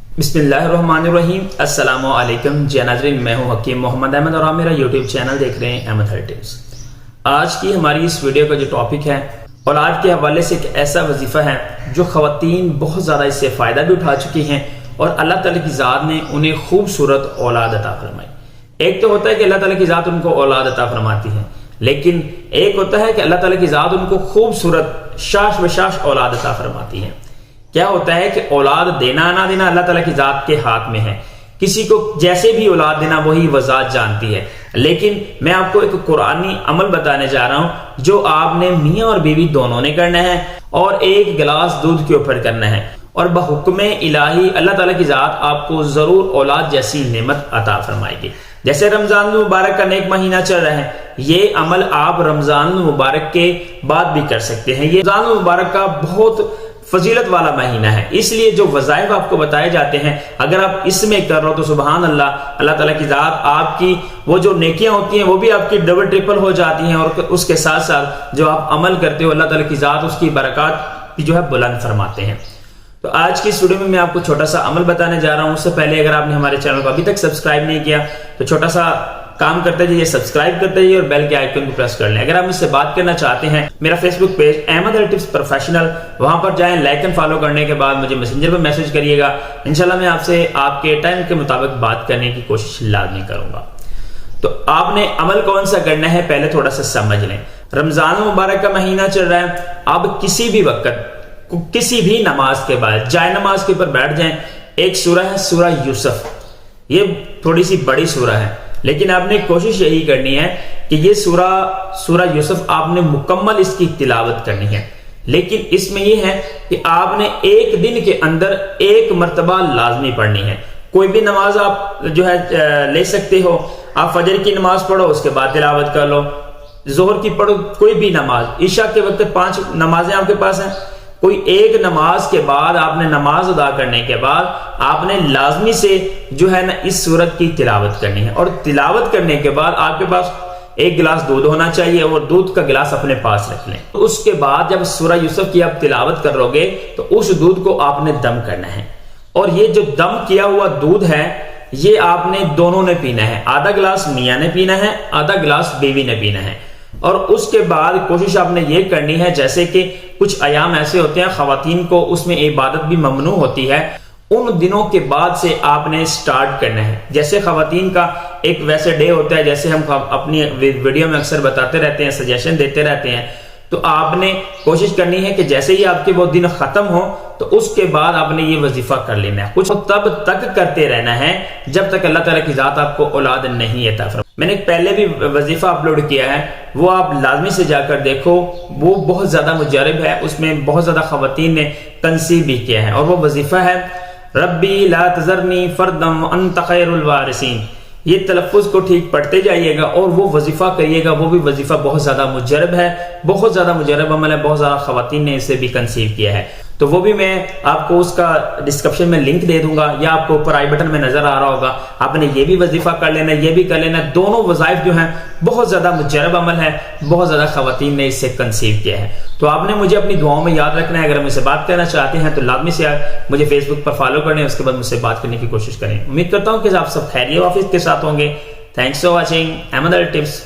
बिस्मिल्लाहिर्रहमानिर्रहीम। अस्सलाम वालेकुम जी नाज़रीन, मैं हूं हकीम मोहम्मद अहमद और आप मेरा यूट्यूब चैनल देख रहे हैं अहमद हर टिप्स। आज की हमारी इस वीडियो का जो टॉपिक है औलाद के हवाले से एक ऐसा वजीफ़ा है जो ख़वातीन बहुत ज़्यादा इससे फ़ायदा भी उठा चुकी हैं और अल्लाह ताला की ज़ात ने उन्हें खूबसूरत औलाद अता फरमाई। एक तो होता है कि अल्लाह ताला की ज़ात उनको औलाद अता फरमाती है, लेकिन एक होता है कि अल्लाह ताला की ज़ात उनको खूबसूरत शाश बशाश औलाद अता फरमाती है। क्या होता है कि औलाद देना ना देना अल्लाह ताला की ज़ात के हाथ में है। किसी को जैसे भी औलाद देना वही वज़ात जानती है, लेकिन मैं आपको एक कुरानी अमल बताने जा रहा हूं जो आपने मियाँ और बीवी दोनों ने करना है और एक गिलास दूध के ऊपर करना है और बहुक्म इलाही अल्लाह ताला की ज़ात आपको जरूर औलाद जैसी नेमत अता फरमाएगी। जैसे रमजान मुबारक का नेक महीना चल रहा है, ये अमल आप रमजान मुबारक के बाद भी कर सकते हैं। ये रमजान मुबारक का बहुत फजीलत वाला महीना है, इसलिए जो वज़ाइफ आपको बताए जाते हैं अगर आप इसमें कर रहे हो तो सुबहान अल्लाह, अल्लाह ताला की ज़ात आपकी वो जो नेकियां होती हैं वो भी आपकी डबल ट्रिपल हो जाती हैं और उसके साथ साथ जो आप अमल करते हो अल्लाह ताला की ज़ात उसकी बरकत भी जो है बुलंद फरमाते हैं। तो आज की इस वीडियो में मैं आपको छोटा सा अमल बताने जा रहा हूं। उससे पहले अगर आपने हमारे चैनल को अभी तक सब्सक्राइब नहीं किया तो छोटा सा काम करते जाइए, सब्सक्राइब करते जाइए और बेल के आइकन को प्रेस कर लें। अगर आप मुझसे बात करना चाहते हैं, मेरा Facebook page Ahmad hair tips professional, वहां पर जाएं, लाइक एंड फॉलो करने के बाद मुझे मैसेंजर पर मैसेज करिएगा। इंशाल्लाह मैं आपसे आपके टाइम के मुताबिक बात करने की कोशिश लाजमी करूंगा। तो आपने अमल कौन सा करना है पहले थोड़ा सा समझ लें। रमजान मुबारक का महीना चल रहा है, आप किसी भी वक्त किसी भी नमाज के बाद जाए नमाज के ऊपर बैठ जाएं। एक सूरह है सूरह यूसुफ, ये थोड़ी सी बड़ी सूरह है, लेकिन आपने कोशिश यही करनी है कि ये सूरह यूसुफ आपने मुकम्मल इसकी तिलावत करनी है। लेकिन इसमें यह है कि आपने एक दिन के अंदर एक मर्तबा लाजमी पढ़नी है। कोई भी नमाज आप जो है ले सकते हो, आप फजर की नमाज पढ़ो उसके बाद तिलावत कर लो, जोहर की पढ़ो, कोई भी नमाज, ईशा के वक्त 5 नमाजें आपके पास हैं, कोई एक नमाज के बाद आपने नमाज अदा करने के बाद आपने लाजमी से जो है ना इस सूरत की तिलावत करनी है। और तिलावत करने के बाद आपके पास एक गिलास दूध होना चाहिए और दूध का गिलास अपने पास रख लें। तो उसके बाद जब सूरह यूसुफ की आप तिलावत करोगे तो उस दूध को आपने दम करना है और ये जो दम किया हुआ दूध है ये आपने दोनों ने पीना है। आधा गिलास मियाँ ने पीना है, आधा गिलास बीवी ने पीना है। और उसके बाद कोशिश आपने ये करनी है, जैसे कि कुछ अयाम ऐसे होते हैं खवातीन को उसमें इबादत भी ममनू होती है, उन दिनों के बाद से आपने स्टार्ट करना है। जैसे खवातीन का एक वैसे डे होता है, जैसे हम अपनी वीडियो में अक्सर बताते रहते हैं, सजेशन देते रहते हैं, तो आपने कोशिश करनी है कि जैसे ही आपके वो दिन खत्म हो तो उसके बाद आपने ये वजीफा कर लेना है। कुछ तब तक करते रहना है जब तक अल्लाह ताला की ज़ात आपको औलाद नहीं अता फरमाए। मैंने पहले भी वजीफा अपलोड किया है, वो आप लाजमी से जाकर देखो, वो बहुत ज्यादा मुजरब है, उसमें बहुत ज्यादा खवातीन ने तनसीब भी किया है। और वो वजीफा है रब्बी ला तज़रनी फर्दम अंत खैरुल वारिसीन। ये तलफ़्फ़ुज़ को ठीक पढ़ते जाइएगा और वो वजीफा करिएगा। वो भी वजीफा बहुत ज्यादा मुजरब है, बहुत ज्यादा मुजरब अमल है, बहुत ज्यादा खवातीन ने इसे भी कंसीव किया है। तो वो भी मैं आपको उसका डिस्क्रिप्शन में लिंक दे दूंगा या आपको ऊपर आई बटन में नजर आ रहा होगा। आपने ये भी वजीफा कर लेना, ये भी कर लेना। दोनों वज़ाइफ जो हैं बहुत ज्यादा मुजरब अमल है, बहुत ज्यादा खवातीन ने इससे कंसीव किया है। तो आपने मुझे अपनी दुआओं में याद रखना है। अगर मुझसे बात करना चाहते हैं तो लाजमी से मुझे फेसबुक पर फॉलो करें, उसके बाद मुझसे बात करने की कोशिश करें। उम्मीद करता हूँ कि आप सब खैरियत वाफियत के साथ होंगे। Thanks for watching Ahmed hair tips.